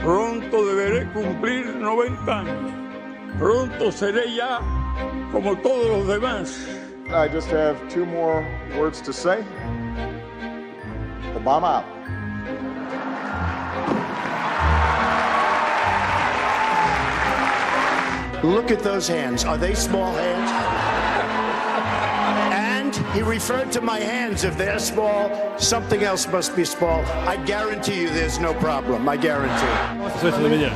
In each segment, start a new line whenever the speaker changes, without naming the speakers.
Pronto deberé cumplir 90 años. Pronto seré ya como todos los demás.
I just have two more words to say. Obama out.
Look at those hands. Are they small hands? And he referred to my hands. If they're small, something else must be small. I guarantee you there's no problem. I guarantee.
Смотрите на меня.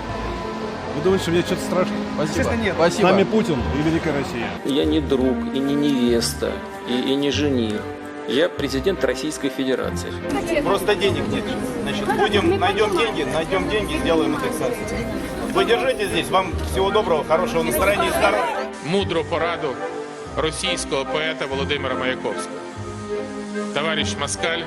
Вы думаете, что мне что-то страшно? Спасибо. Нет. Спасибо. С нами Путин и Великая Россия.
Я не друг, и не невеста, и не жених. Я президент Российской Федерации.
Просто денег нет. Значит, найдем деньги, сделаем индексацию. Вы держите здесь. Вам всего доброго, хорошего настроения и здоровья.
Мудру пораду російського поета Володимира Маяковського. Товарищ Москаль,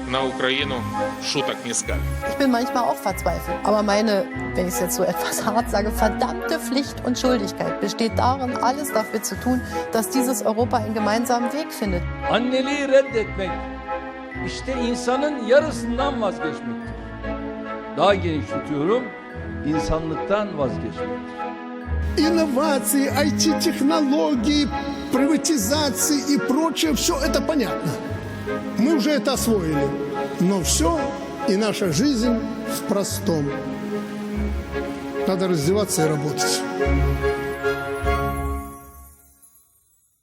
на Ukraine шуток не скаль.
Ich bin manchmal auch verzweifelt. Aber meine, wenn ich es jetzt so etwas hart sage, verdammte Pflicht und Schuldigkeit besteht darin, alles dafür zu tun, dass dieses Europa einen gemeinsamen Weg findet.
Anneliği reddetmek, işte insanın yarısından vazgeçmektir. Daha geniş tutuyorum, insanlıktan vazgeçmektir.
Инновации, IT-технологии, приватизации и прочее, все это понятно. Мы уже это освоили. Но все и наша жизнь в простом. Надо раздеваться и работать.